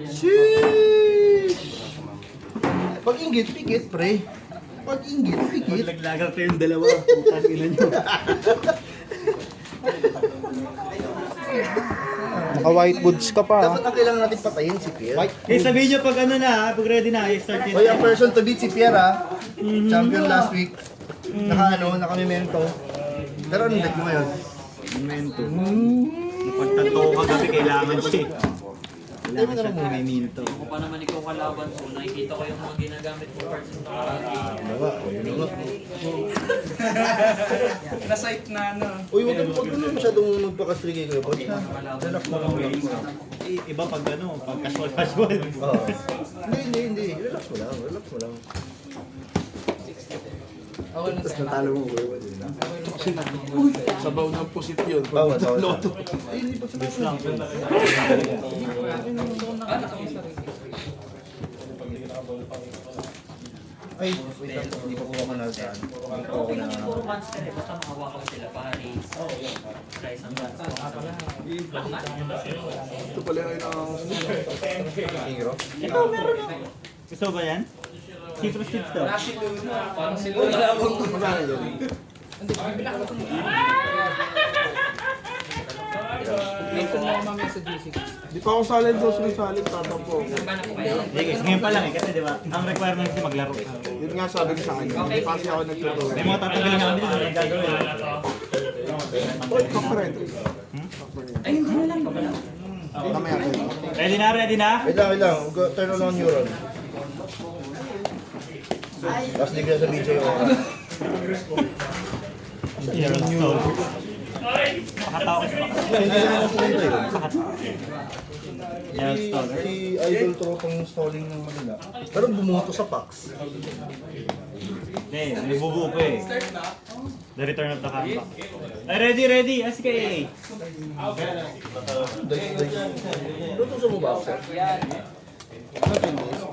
Sheesh! Pag inggit, pikit, pre. Pag inggit, pikit. Laglagan kayo yung dalawa. Putang ina nyo. Naka-white boots ka pa. Dapat ang kailangan natin patayin si Pierre. Eh, sabihin nyo pag ano na, pag ready na, i-start yun. Hoy, ang person to beat si Pierre, ha? Champion last week. Naka-memento. Pero anong deck mo ngayon? Memento. Pagtanto ko kagabi, kailangan siya. Kailangan siya ng memento. Ako pa naman ikaw kalaban so nakikita ko yung mga ginagamit mo parts ng Na-site na ano. Uy, huwag mo masyadong magpakastrigay ko. Relax mo lang. Iba pag ano, pag casual. Oo. Hindi. Relax mo lang. Tapos natalo mo ko. Sabaw ng pusit yun. Bawal. Ay, hindi pa lang. Ay, wait lang. Hindi pa kuha ko na saan. Hindi pa ako na... 4 months ka rin, basta makawakan mo sila Paris. Try isang months. Ito pala rin ang Hero? Ito, meron na. Gusto ba yan? Citrus seeds daw. Parang si Luna. magkano yun. Ito na mamaya sa G6. Di pa ako salad sa sumisalid, tatampo. Sige, ngayon pa lang eh, kasi di ba, ang requirement kasi maglaro. Yun nga sabi ko sa kanya. Hindi pa kasi ako nagtuturo. May mga tatanggalin namin dito na gagawin. Oy, kapren. Mamaya kayo. Ready na? Wait lang. Turn on neuron. Tapos hindi ko na sa video yung oras. Hero stall. Makatawa kasi baka. Hindi naman ako nito yun. Hero stall. Si Idol tropang stalling ng Manila. Pero bumuto sa PAX. Hindi, may bubuo pa eh. The return of the comeback. Ay, ready. SK. Lutusan mo ba ako, sir?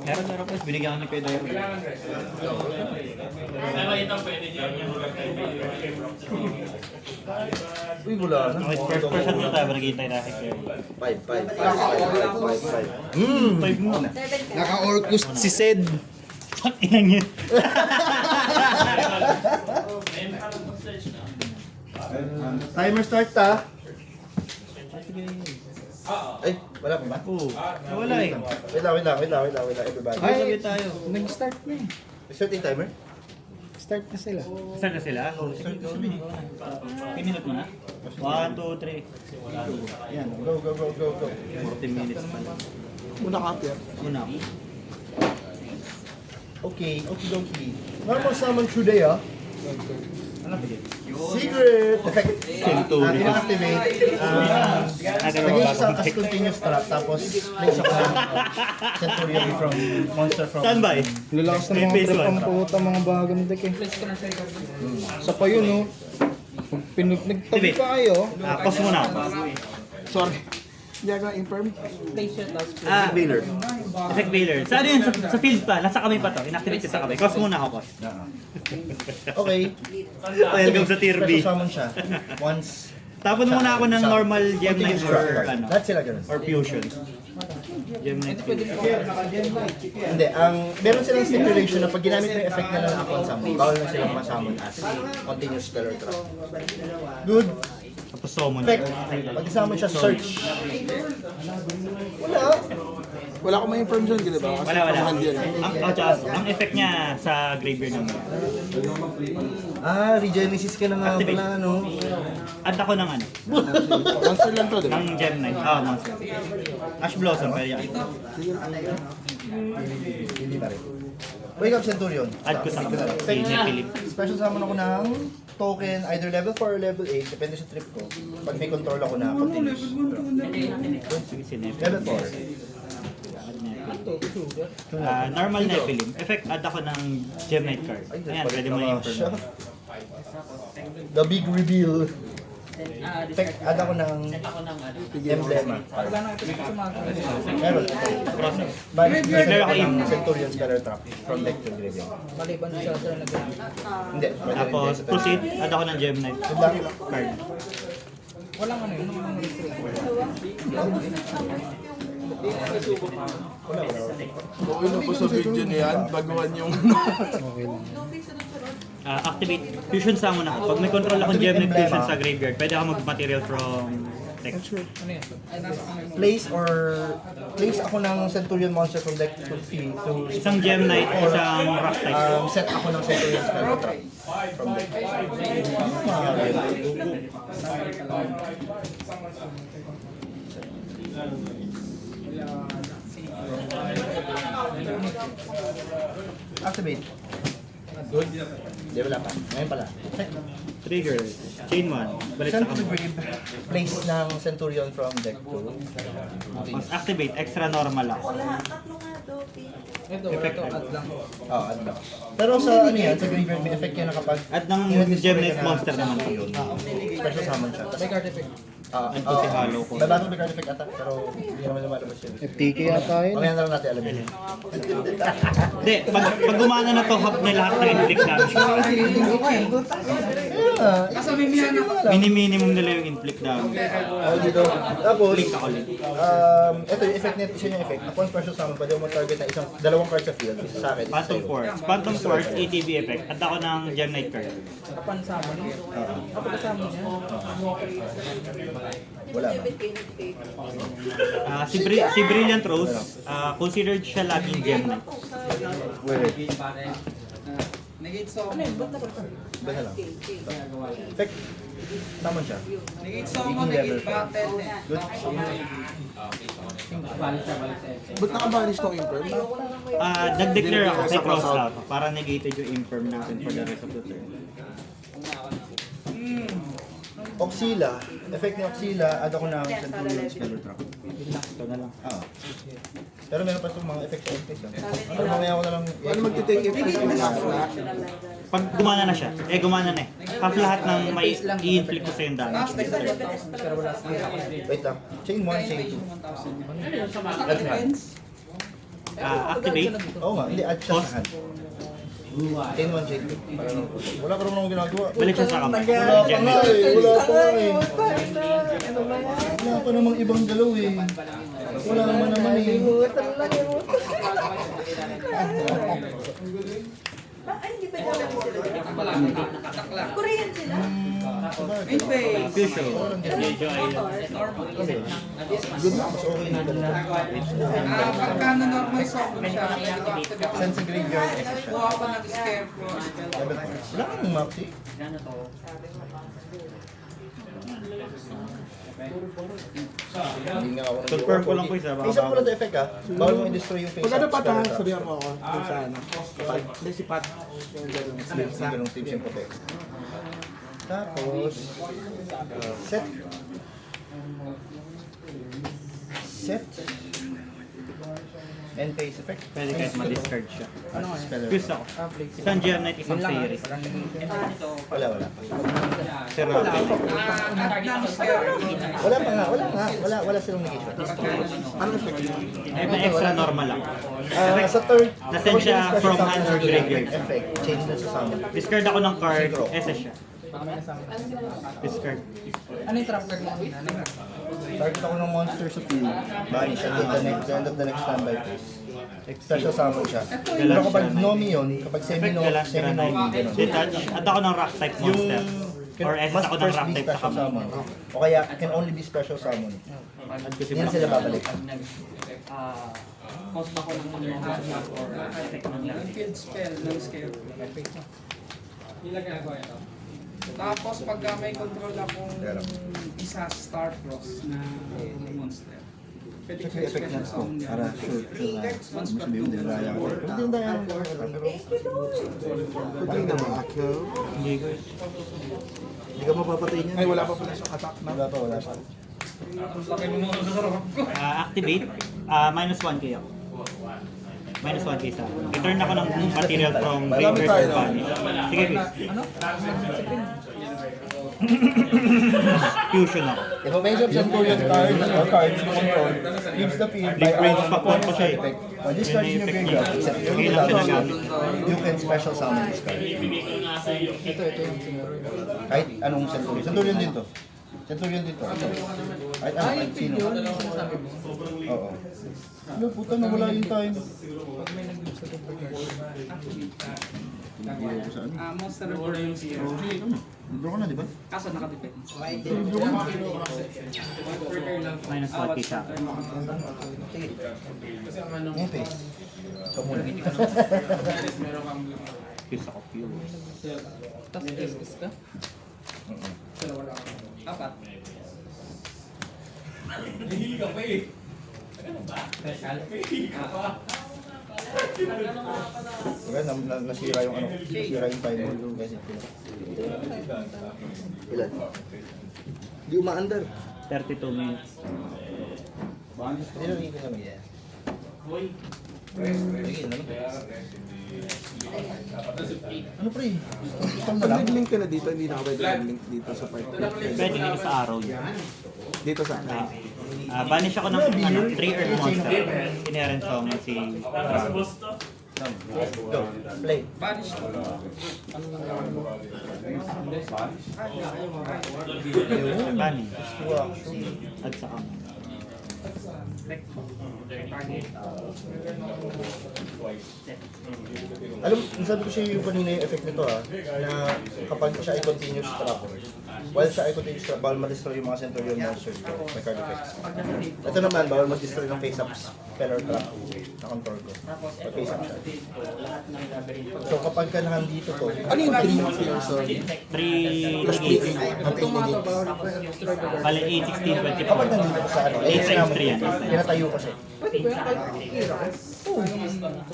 Meron po. Binigyan ko ni Pedro. Uy, wala na. Okay, first person na tayo. Naghihintay na kay Pedro. 5. 5 mo. Naka-Orcus si Sed. Fuck, inang yun. Timer start ta. Ay, wala pa ba? Oo. Wala eh. Wait lang, everybody. Ay, tayo. Nag-start na eh. Start yung timer? Start na sila. Saan na sila? Pinindot mo na? 1, 2, 3. Yan. Go. 14 minutes pa lang. Una ka, Pierre. Una. Okay. Normal summon today, ah. Ano ba yun? Secret effect. Centurion. Activate. Lagay siya as continuous trap, tapos place ako ng Centurion from monster from... Standby. Lalakas ng mga Phase trip one. ang puta, mga bagang deck eh. Sa pa yun oh. Pag nagtabi pa kayo. Pause muna. Sorry. Hindi ako infirm. Baylor. Effect Baylor. Saan yun? Sa field pa. Nasa kamay pa to. Inactivate ko sa kamay. Pause muna ako, pause. Okay. Welcome sa tier B. Special summon siya. Once... Tapon muna ako ng normal Gem Knight Continuous or trap. ano. Lahat sila ganun. Or Fusion. Gem Knight Fusion. Hindi, meron silang stipulation na pag ginamit mo yung effect nila ng upon summon, bawal na silang ma-summon as continuous spell or trap. Good. Tapos summon. Effect. Pag summon siya, search. Wala. Wala akong may infirm dyan, di ba? Kasi Wala. pamahal yan. Ang effect niya sa graveyard naman. Regenesis ka na nga Activate. pala, no? Add ako ng ano? Monster lang to, di ba? Ng Gem Knight. Monster. Ash Blossom. Pwede yan. Hindi na rin. Wake up, Centurion. Add ko sa kamay. Si Philip. Special summon ako ng token, either level 4 or level 8, depende sa trip ko. Pag may control ako na continuous. Sige, si Nephilim. Level 4. Normal Nephilim. Effect, add ako ng Gem Knight card. Ayan, pwede mo i-inform. The big reveal. Effect, add ako ng emblema. Meron. Balik Pero ako yung- Centurion Speller Trap from deck to graveyard. Maliban siya sa Hindi. pwede rin Tapos, din sa proceed, add ako ng Gem Knight Good luck. card. walang ano yun, walang restrict. Oo, yun ako sa video na yan. Baguhan yung... Okay lang. Activate Fusion Summon ako. Pag may control akong Gem Knight Fusion sa graveyard, pwede ako mag-material from deck. Ano yan? Ay, nasa kamay mo. Place ako ng Centurion monster from deck to Isang Gem Knight, isang Rock type. set ako ng Centurion spell trap from deck. Activate. Good. Hindi, wala pa. Ngayon pala. Trigger. Chain 1. Balik sa Send to the kamay. grave. Place ng Centurion from deck to Mas activate, extra normal ako. Ito, add lang. Oh, ano ba? Pero sa ano yan, sa graveyard may effect yan na kapag At ng Gem Knight monster naman ako yun. special summon siya. May card effect. Ito si Halo ko. Babago may card effect attack pero hindi naman lumalabas yun. FTK yata yun. Mamaya na lang natin alamin. Hindi, pag gumana na to, half na lahat ng inflict damage. Kaso may miyan ako. Mini-minimum nila yung inflict damage. Dito. Tapos, Click ako ulit. ito yung effect nito, isa yung effect. Upon special summon, pwede mo mag-target na dalawang cards sa field. Isa sa akin, isa Phantom sa'yo. Force. Phantom Force, ATB effect. At ako ng Gem Knight card. Kapan sama niya. Kapag kasama niya. Wala ba? Si Brilliant Rose, considered siya laging Gem Knight. Wait. Negate summon. Basta lang. Effect. Summon siya. Negate summon, negate battle. Good. Ba't nakabanish tong imperm? Nag-declare ako sa crossout para negated yung infirm natin for the rest of the turn. Oxila. Effect ni Oxila, add ako ng Centurion Spell Trap. Ito na lang. Pero meron pa itong mga effect sa effect. Pero mamaya ko na lang. Ano magti-take effect yung last na? Pag gumana na siya, gumana na eh. Half lahat ng may i-inflict ko sa yung damage. Pero wala sa Wait lang. Chain 1, chain 2. Add sa hand. Activate. Oo nga, hindi add siya sa hand. Chain 1, chain 2. Wala pa naman akong ginagawa. Balik siya sa kamay. Wala pa nga eh. Wala pa nga eh. Wala pa namang ibang galaw eh. Wala naman eh. Ay, hindi pa daw sila. Korean sila. Fusion. Good na, mas okay na ganito. Pagka na normal summon siya, Send sa graveyard, isa siya. kuha ko ng scarecrow. Wala kang Maxi. Hindi nga ako Confirm ko lang po isa. Isa ko lang the effect ah. Bawal mo i-destroy yung face. Pag ano pat ha, sabihan mo ako kung saan. Hindi si Pat. Yung ganun. Sleeves na ganung tips yung protect. Tapos, set. Set. And face effect. Pwede kahit ma-discard siya. Ano nga yun? Fuse ako. Isang Gem Knight, isang Series. Wala. Sir Robin. Add ng scarecrow. Wala silang negation. Ano effect yun? May extra normal ako. Sa third, Nasend siya from hand or graveyard. Effect, change na sa summon. Discard ako ng card, SS siya. Discard. Ano yung trap card mo? Target ako ng monster sa field. Banish until the end of the next standby phase. Special summon siya. Pero kapag Nomi yun, kapag Effect semi-Nomi, Galant Granite. Detach. At ako ng rock type yung monster. Or SS must ako ng first rock be type sa special kamay. summon. O kaya, can only be special summon. Add ko si Hindi na sila babalik. Cost ako ng mga or effect ng lang. Field spell ng scarecrow. Tapos pagka may control akong isa Star Frost na monster. Pwede Check ko yung effect special na summon niya. para sure na sabi mo din daya ko. Hindi din daya ko. Pwede naman ako. Hindi ka mapapatay niya. Ay, wala pa pala siyang attack na. Wala pa. Activate. -1k ako. -1k sa akin. Return ako ng material from graveyard or banish. Sige, Chris. Fusion ako. If a major Centurion card or cards you control leaves the field by Link range our pa po opponent's siya eh. effect, or discard in your graveyard, except your Kailan siya without nagamit? you can special summon this card. Ito yung siguro. Kahit anong Centurion. Centurion din to. Centurion dito. Ay, kahit sino. Oo. Ano, puta, nawala yung time. Pag may nag-use sa double guard, activate ka. Saan? Monster Reborn yung zero. Bro ka na, di ba? Kaso nakadepend. Minus 1K sa akin. Ito eh. So, muna. Fuse ako, fuse. Tapos SS ka? Apat. Kaya nasira yung ano, nasira yung timer. Kasi ilan? Di umaandar. 32 minutes. Hindi lang ikot naman. Sige, ano pre? Stop na Pag lang. nag-link ka na dito, hindi na ako pwede mag-link dito sa part. Pwede dito sa arrow yun. Dito sa akin. Banish ako ng 3 Earth Monster. Inherent summon si Dragon. Go, play. Banish to. Banish. Wow. At sa common. Alam, sabi ko siya yung kanina yung effect nito na kapag siya ay continuous trap, while siya ay continuous trap, bawal ma-destroy yung mga Centurion monsters ko, may card effects. Ito naman, bawal ma-destroy ng face-ups, speller trap, na control ko. Mag-face-up siya. So kapag ka nandito to, Ano yung 3 players on? 3 Plus negates. 3. Ang tumatabaw na pa yung strike agad. Bale, 8, 16, kapag 24. nandito ko sa ano, 8 times 3 yan. pinatayo ko siya. Pwede ba yan?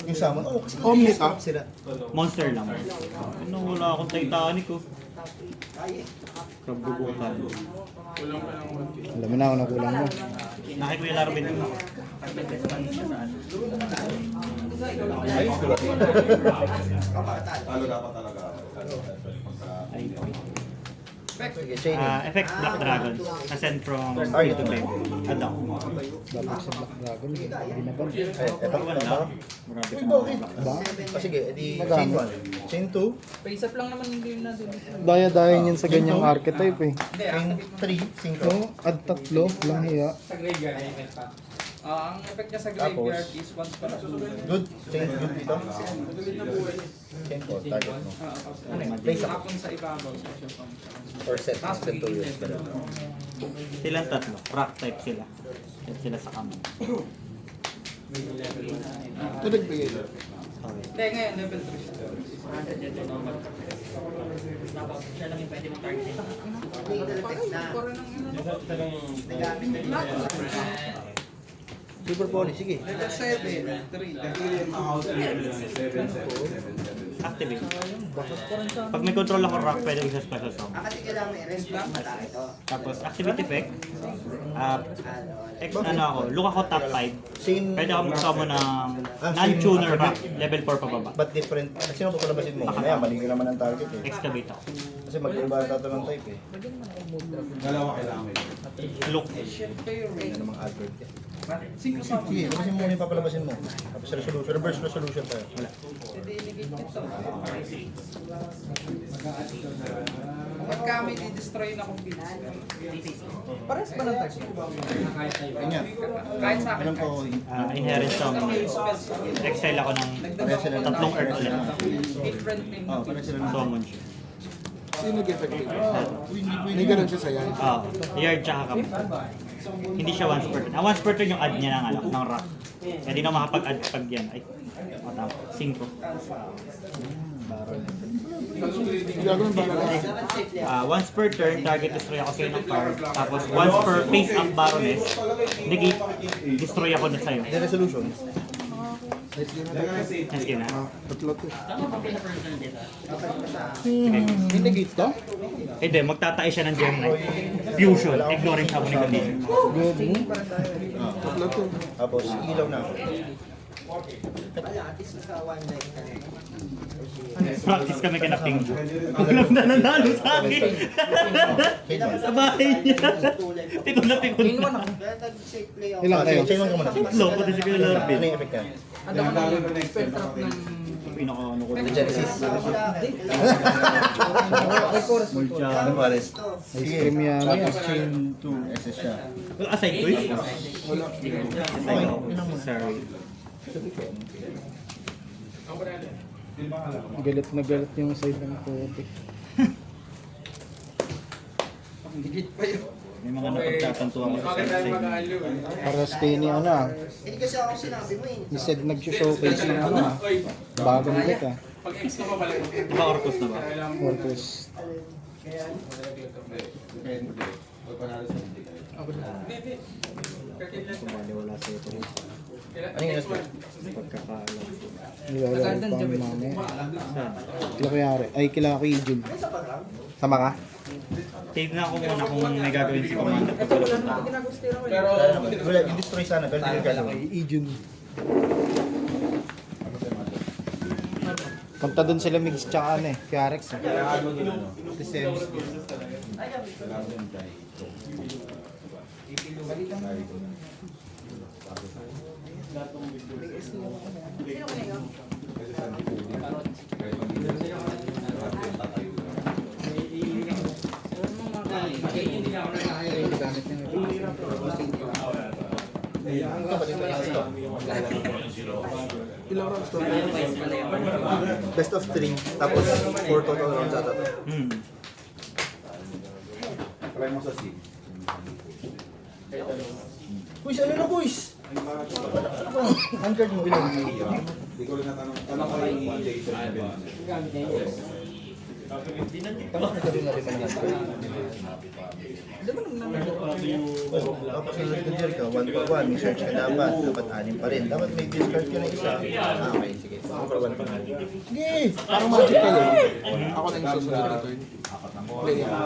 Yung summon, kasi Omni ka? sila. Monster lang. Ano, wala akong Titanic ko. Kabubukan. Alam mo na ako nakulang mo. Nakikuya laro din. Ayos, diba? Ay, Sige, chain. effect Black Dragon. Na-send from Ay, to play. Add ako. Babak sa Black Dragon. Hindi na ba? Eto, Wala. tama. Marami Uy, ka. bakit? Ba? Sige, edi chain 1. Chain 2. Face up lang naman hindi natin. Daya-daya yan sa ganyang archetype eh. Hindi, Chain activate 3, 5. So, add 3, lang hiya. sa graveyard. Ang effect niya sa graveyard is once per turn. Good. Chain good dito. Chain 4, target mo. Place up. Tapon sa ibabaw. Special function. Or set ng Centurions. Silang tatlo. Rock type sila. Set sila sa kamay. Ito nagbigay. Okay. Hindi, ngayon level 3 siya. Tapos siya lang yung pwede mong targetin. Super Poly, sige. Level 7, 3. Activate. Pag may control ako rock, pwede ko sa special song. Tapos activate effect. Ano ako, look ako top 5. Same, Pwede ako mag-summon ng non-tuner rock, level 4 pababa. but different. Sino papalabasin mo? Kaya mali naman ang target eh. Excavate ako. Kasi mag-iba ito ng type eh. Look. Yan namang advert eh. Synchro summon. Sige, labasin mo muna yung papalabasin mo. Tapos resolution, reverse resolution tayo. Wala. Pagka may di-destroy na kong builds. Parehas ba ng type? Ganyan. Kahit sa akin. Alam ko, Inherent summon. Exile ako ng pareha sila ng tatlong earth ulit. different name. oh, pareha sila ng Summon siya. Sino nag-effective? May ganun siya sa yan. Yard tsaka kami. Hindi siya once per turn. Once per turn yung add niya ng rock. Kaya di na makapag-add pag yan. Ay, matama. 5. Gagawin ba lang? Once per turn, target destroy ako sa'yo ng card. Tapos once per face up Baroness, negate, destroy ako na sa'yo. The resolution. Next game na. Tatlo to. Tama ba pina-personal dito? Indicate to? Hindi, magtatae siya ng Gem Knight. Fusion, ignoring summoning condition. Gobo. Tatlo to. Tapos, ilaw na ako. Practice kami kina Ping. Nanalo sa akin. Sa bahay niya. Tikon na tikon na. Ilan kayo? Chain 1 ka muna. Tatlo, pati si Kuya Larbin. Ano yung effect yan? Ano ko ng spell trap ng... Pinaka-ano ko. Genesis. Mulcha. Ano ba, Ares? Ice cream yan. Tapos chain 2, SS siya. Aside ko yun? Aside ko. Sorry. Galit na galit yung side ng puti. May mga napagtatantuan ko sa side. Para stay ni ano ah. Hindi kasi ako sinabi mo eh. Ni Sed nag-showcase ng ano ah. Bagong deck ah. Di ba Orcus na ba? Orcus. Kumali wala sa ito. Ano yung SP? Pagkakaalam. Nilalaro pa ang mamaya. Saan? Kila kuyari. Ay, kila kay Jun. Sama ka? Save na ako muna kung may gagawin si Commander. Pagkalapunta. Wala, yung destroy sana, pero hindi ka gagawin. Kay Jun. Punta dun sila Migs tsaka ano eh. Kay Arex eh. Kasi Ilang rounds to? Best of 3, tapos 4 total rounds ata. Hmm. Boys, ano na boys? Unguard mo ilan? Bakit ka rin natin ng Tapos yung nag-clear ka, 1 for 1, may search ka dapat 6 pa rin. Dapat may discard ka na isa. Okay, sige. 1 for 1 pa nga. Sige! Parang magic ka lang. Ako na yung susunod na turn.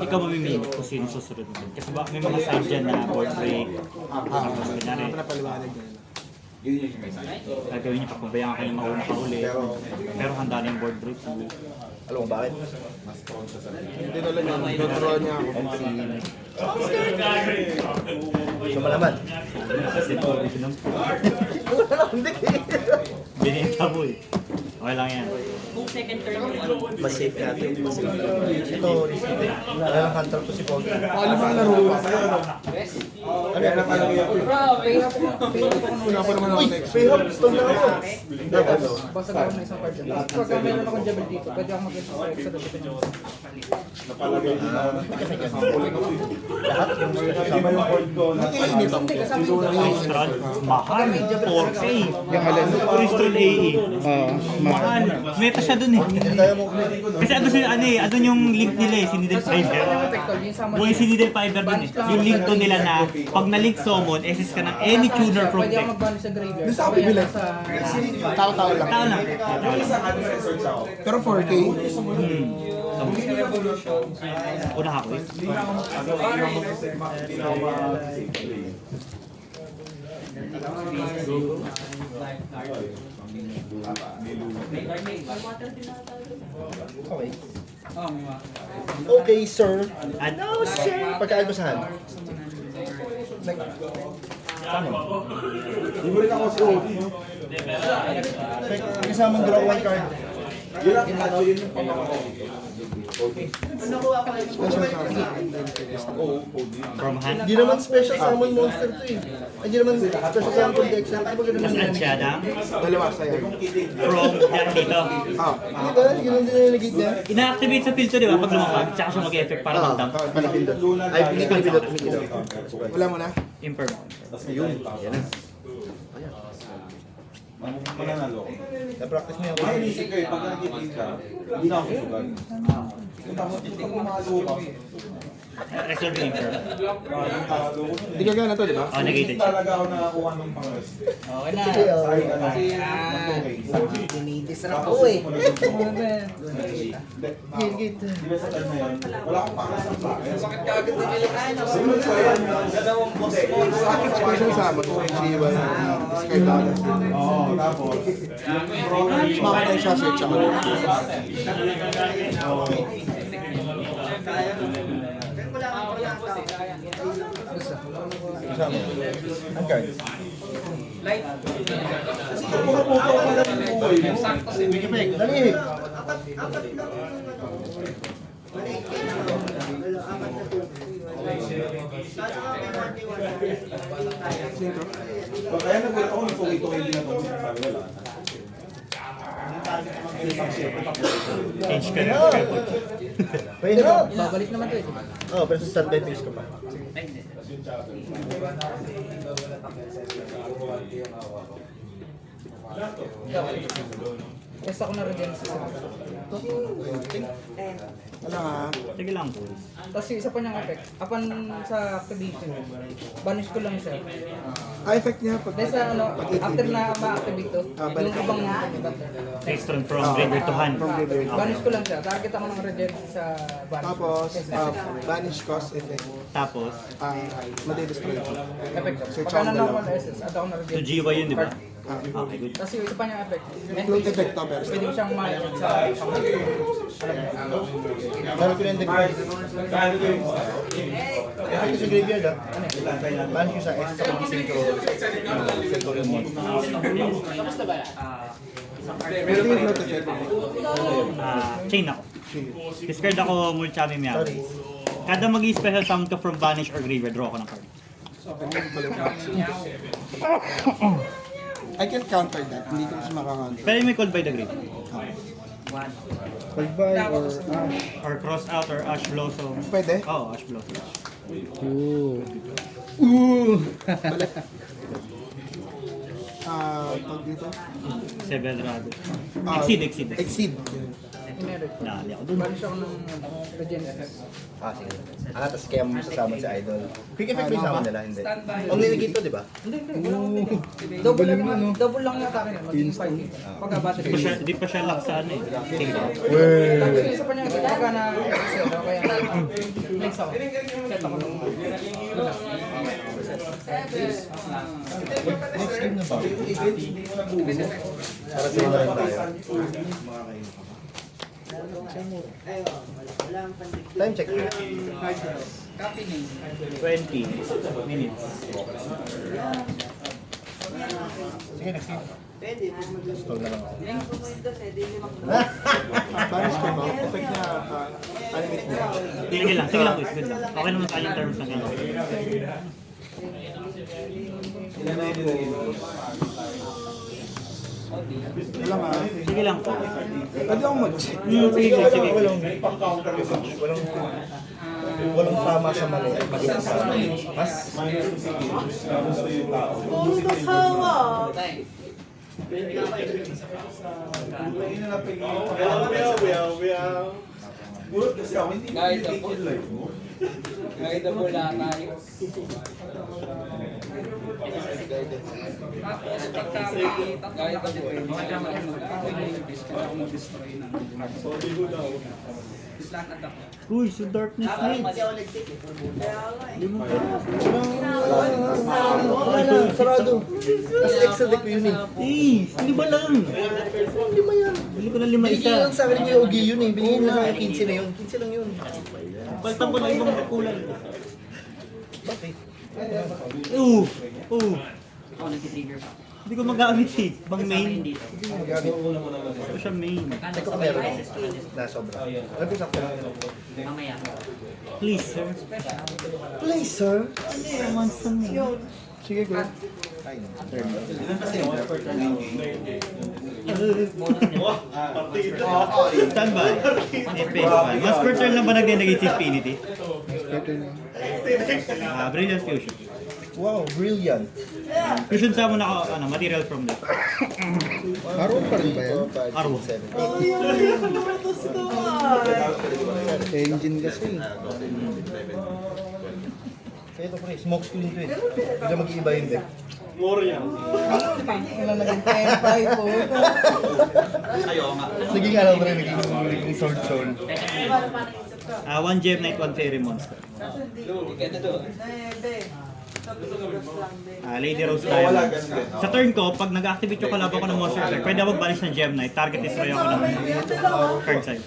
Ikaw mamimili kung sino susunod mo. Kasi ba may mga side dyan na board break. Tapos kunyari, Napaliwanag niya. gagawin niyo papabayaan ka ng mauna ka uli. Pero handa na yung board break. Alam mo bakit? Hindi na lang yan. Dodraw niya ako. So malaman. Kasi ito, original. Wala lang, hindi. Binenta mo eh. Okay lang yan. Kung second turn yung ano, Mas safe natin. Mas safe. Ito, risky. Wala lang hunter ko si Pogi. Paano bang laro ba? Ano yan? Wala pa naman ako Uy! next. Payhop! Stone na ako! Dapat. Basta gawin na isang card dyan. Pagka meron akong jabal dito, pwede ako mag-exercise sa dapat nyo. Lahat yung kasama yung board ko. Hindi, kasama yung Strad, mahal. 4K. yung alin. Crystal AE. Mahal. Mahal. Meta siya dun eh. Tayo mo. Kasi ano sila, ano eh, andun yung link nila eh, si Needle Fiber. Buhay si Needle Fiber dun eh. Yung link to nila na, pag na-link summon, SS ka ng any tuner from Pwede ako deck. mag-ban sa graveyard. Gusto ako bibili. Tao-tao lang. Tao lang. Pero 4K. Una ako eh. Okay. Okay, sir. Ano, Sir. Pagkaalbasahan. Kasamang draw one card. from hand. Hindi naman special summon monster to eh. Ay, hindi naman special summon deck. Di ba ganun Tapos yung add siya ng Dalawa sa'yo. from deck dito. Ah. Di ba? Ganun din yung nagigit niya. Ina-activate sa filter di ba? Pag lumapag, tsaka siya mag-effect para mag-dump. Ay, pinipindot. Pinipindot. Wala mo na? Imperm. Ayun. Yan na. Na-practice mo yung Resolve yung imperm. Hindi ka gana to, di ba? Oh, negated siya. Okay na. Dinidisrupt ko eh. gate. Special summon. Siwa yung discard balance. Mamatay siya, search ako. Kasama. Ang card. Light. Sakto si Quick effect, dali! Kaya nagulat ako, nagtuloy-tuloy din ako. Sabi wala. Change ka na. Pwede na! Babalik naman to eh. Oo, pero sa standby phase ko pa. Test ako na regen sa Wala nga. Sige lang, boys. Tapos yung isa pa niyang effect, upon sa activation, banish ko lang siya. Effect niya pag... Dahil sa ano, after na ma-activate to, yung ibang Next turn from graveyard to hand. banish ko lang siya. Target ako ng regen sa banish. Tapos, banish cost effect. Tapos, Madidestroy ko. Effect. Search Pagka ako na dalawa. ako na SS, add ako ng to regen. GY yun, di ba? Ah, Okay, good. Tapos yung isa pa niyang effect, Include effect to, pero pwede siyang ma-effect sa Meron ko na yung deck. Effect ko sa graveyard ah. Banish ko sa S sa mga Centurion monster. Pwede yung float effect. Chain ako. Discard ako Mulchami Meow. Kada mag-special summon ka from Vanish or Graveyard, draw ako ng card. I can counter that. Hindi ko siya makakounter. Pero may called by the grave. Goodbye or Or cross out or Ash Blossom. Pwede? Oo, Ash Blossom. Tawag dito? Sevel Rado. Ah, Exceed. Exceed. inherit. Dali ako dun. Banish ako ng regen effect. Ah, sige. Tapos kaya mo sasama si Idol. Quick effect ba yung sama nila? Hindi. Standby. Ang niligid to, di ba? Hindi. Double lang yung atake niya. Maging 5. Pagka battery. Di pa siya lock sa ano eh. Sige. Tapos yung isa pa niya, pagka na kaya place ako. Set ako ng Next game na ba? Para sa na rin tayo. Time check. Copy name. 20 minutes. Sige, next game. Stall na lang ako. Banish ko ba? Effect niya, animate niya. Sige lang, boys. Good lang. Okay naman sa kanyang terms ng ganyan. Wala nga. Sige lang po. Pwede akong mag-check. Sige. Walang tama sa mali. Maging sa mas. Guidable na tayo. Tapos pagka may tatlo na ka-depende, kaya ako mag-destroy ng Island attack. Uy, so darkness night. Wala, sarado. Kasi extra deck ko yun eh. Hindi ba lang? Lima yan. Bili ko na 5 Binigyan isa. lang sa akin yung Ogi yun eh. Binigyan lang sa akin 15 na yun. 15 lang yun. Paltan ko na ibang kulay. Bakit? Ako nag-trigger pa. Hindi ko magamit eh. Bang main. Dito. Magamit. Ito siya main. Hindi ko meron na sobra. Ano ko sakto? Mamaya. Please, sir. Please, sir. Sige, go. Standby. Mas per turn lang ba nag-negate si Infinity? Brilliant Fusion. Wow, brilliant. Fusion sa mo na material from there. Araw pa rin ba yan? Arrow. 7, 8. Engine kasi. Kaya ito pre, smoke screen to eh. Hindi na mag-iiba yung deck. Kailan naging 10-5 po. Naging ano pre, naging sword soul. 1 Gem Knight, 1 Fairy Monster. Lady Rose Diamond. Sa turn ko, pag nag-activate yung kalaban ko ng monster effect, pwede ako mag-banish ng Gem Knight. Target destroy ako ng card side.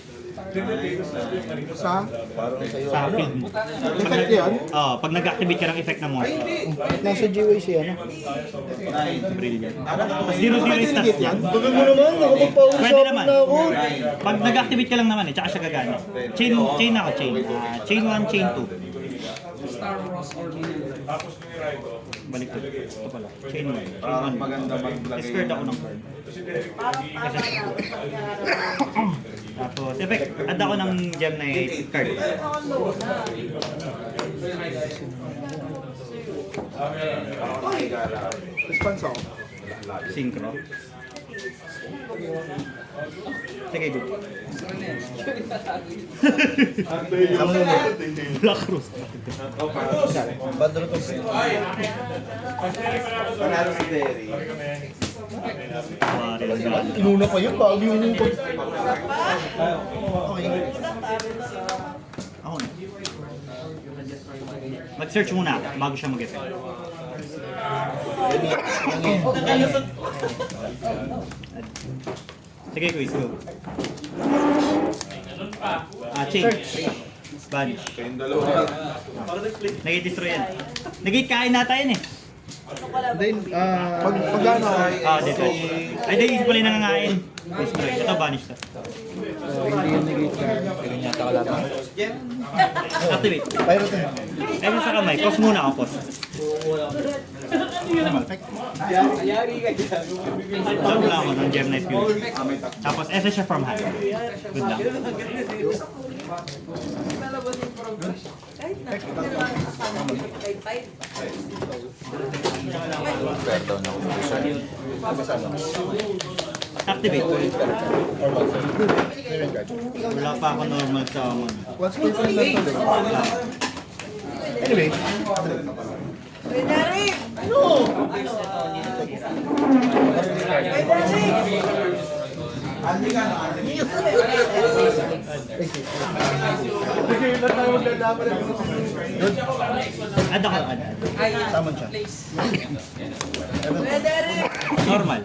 Sa Parang sa'yo. Sa field mo. effect yun? Oo, pag nag-activate ka ng effect ng monster. Nasa GYC ano? Brilliant. Tapos 0-0 yung stats niya. Tagal mo naman, Pwede nakapagpa-usap naman. na ako. Pag nag-activate ka lang naman tsaka siya gagana. Chain ako, chain. Chain 1, chain 2. Star Ross or Minute. Balik ko. Ito pala. Chain 1. Chain 1. Maganda mag-lagay. Discard ako ng card. Tapos, effect. Add ako ng gem na card. Response ako. Synchro. Sige, good. Black Rose. Badro to. Panalo si Derry. Inuna pa yun, bago yung okay. Ako na. Mag-search muna ako bago siya mag-effect. Sige, quiz, go. Chain. Banish. Nag-destroy yan. Nag-kain nata yan eh. Then, Pag ano, Dito. Ay, dahil pala yung nangangain. Destroy. Ito, banish to. hindi yung negate ka. Ganun yata ka lang. Activate. Pyro to. Ayun sa kamay. Pause muna ako, pause. Solve lang ako ng Gem Knight Fury. Tapos, SS siya from hand. Good lang. Kahit na, hindi naman kasama. Kahit 5. Activate. Or one side. Clearing card. Wala pa ako normal summon. what's good lang lang to Anyway, Pwede rin! Ano? Pwede rin! Add ako, add. tama siya. Pwede rin! Normal.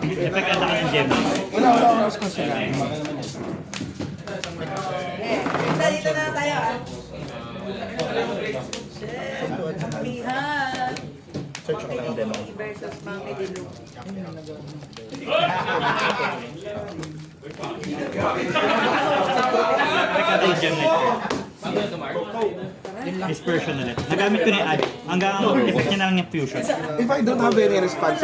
Effect add ako ng Gem Knight. Wala akong response sila. Dito na tayo ah. Mihan! Search ako lang yung demo. Versus Mami Dilu. Effect add yung Gem Knight card. Dispersion ulit. Nagamit ko na yung add. Hanggang ang effect niya na lang yung fusion. If I don't have any response,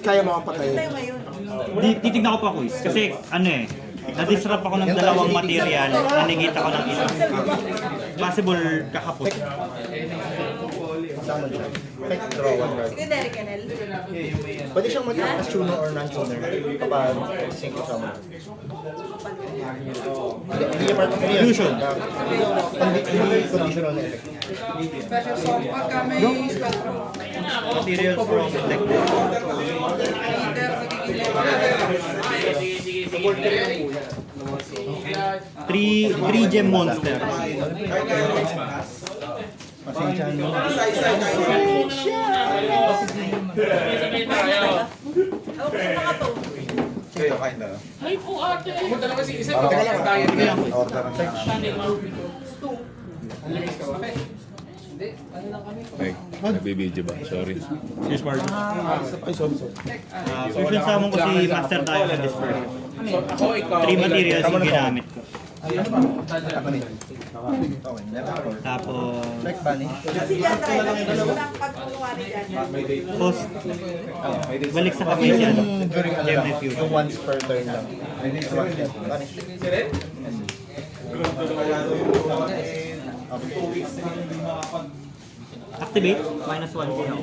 kaya mo akong patayin. Tayo ngayon. Titignan ko pa quiz. Kasi ano eh, na-disrupt ako ng dalawang material, nanigita ko ng isa. Possible kakapot. Tama siya. Effect draw one card. Sige, Derek Enel. Pwede siyang mag-act as tuner or non-tuner kapag sync kasama. Hindi niya part of yun. Fusion. Hindi conditional na effect. Special song pagka may spell from Materials from deck. Three gem monster. Pasensya nyo. Ako sa mga to. Kayo, kain na. Pumunta naman si Isip, diet ka. Order ang search. Ay, nabibidyo ba? Sorry. Here's Mark. Ay, sorry. Fusion summon ko si Master Tayo ng Dispersion. Ako, ikaw. 3 materials yung ginamit ko. Ako nito. Okay, never. Tapos, Check banish. Kasi yan tayo. Ang pagkukunwari dyan. post. Balik sa kamay siya. Yung during ano Gem lang, Knight Fusion. yung once per turn lang. Banish. Activate, -1 ko ako.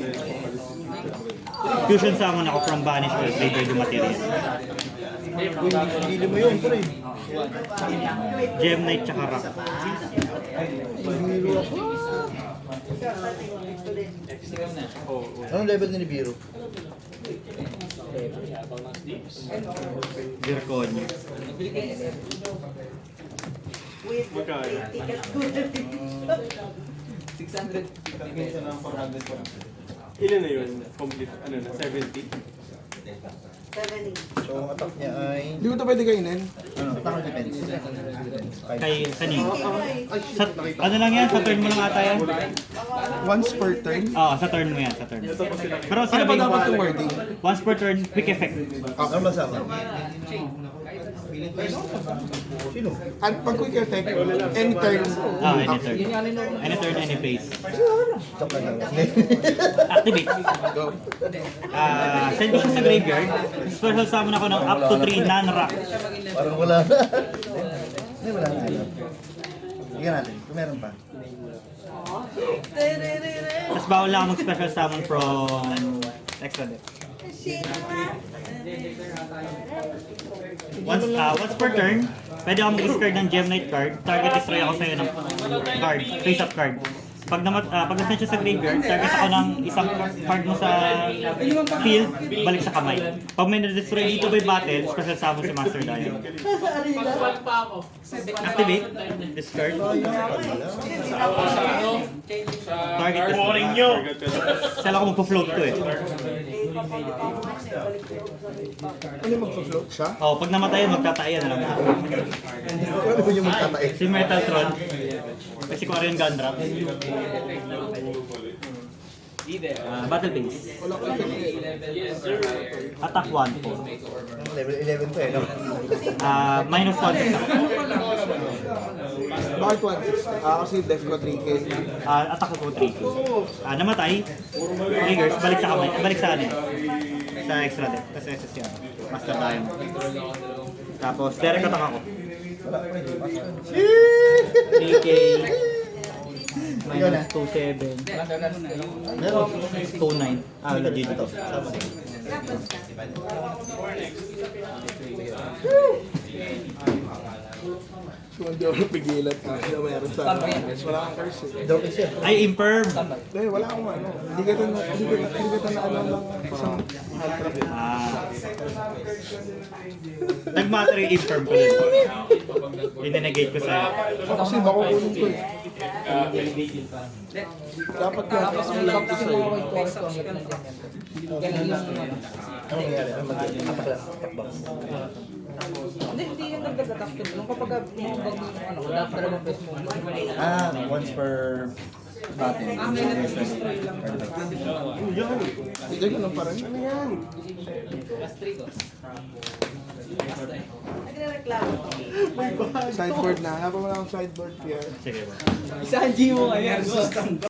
Fusion summon ako from Banish or later yung material. Hindi mo yun, pre. Gem Knight tsaka Rock. Anong level ni Nibiru? Zirconia. With ticket Ilan na yun? Complete, ano na, 70? So, ang attack niya ay... Hindi ko ito pwede kainin. Ano? Attack or defense? Kay kanino? Sa, ano lang yan? Sa turn mo lang ata yan? Once per turn. Oo, sa turn mo yan, sa turn. Pero Ano sinabi ba ko, dapat yung wording? once per turn, quick effect. Ano ba sa akin? Sino? At pag quick effect, any turn. Ah, any turn. Any turn, any phase. Joke lang. Activate. Send ko siya sa graveyard. Special summon ako ng up to 3 non-rock. Parang wala na. Hindi, wala na. Tingnan natin, kung meron pa. Tapos bawal lang ako mag-special summon from extra deck. Once per turn, pwede ako mag-discard ng Gem Knight card. Target destroy ako sa'yo ng card, face-up card. Pag nasend siya sa graveyard, target ako ng isang card mo sa field, balik sa kamay. Pag may na-destroy dito by battle, special summon si Master Diamond. Activate, discard. Target destroy. Sala ko magpa-float to eh. Ano yung magpa-float siya? Oh, pag namatay, magtatayan na lang. Ano ba yung magtatae? Si Metaltron. Kasi ko rin Gundrop. Battle base. Wala ko effect. Attack 1 po. Level 11 to eh, no? Minus 1 attack. Bakit 160? Kasi def ko 3K. Attack ko 3. Namatay. Triggers, balik sa kamay. Balik sa ano? Sa extra deck. Tapos SS yan. Master Diamond. Tapos direct attack ako. Wala, pwede. 3K. Yun na. Minus 27. Meron. 29. Legit ito. Kung hindi ako napigilan kasi na mayroon sa akin. Wala kang curse eh. Draw is yan. Ay, Imperm! Dahil wala akong ano. Hindi ka na ano lang isang hard trap eh. Nag-matter yung Imperm ko din. Dinenegate ko sa'yo. Kasi makukunin ko eh. Dapat ka ang lang ko sa'yo. Ano nangyari? Ano mag-atak lang? Attack box. Hindi yung nagdadatak to. Nung kapag bumabag mo yung ano, dapat dalawang beses mo. Once per battle. Hindi ko lang parang. Ano yan? Nagre-reklamo. Sideboard na. Hanap mo na akong sideboard, Pierre. Sige ba? Sanji mo, ayan.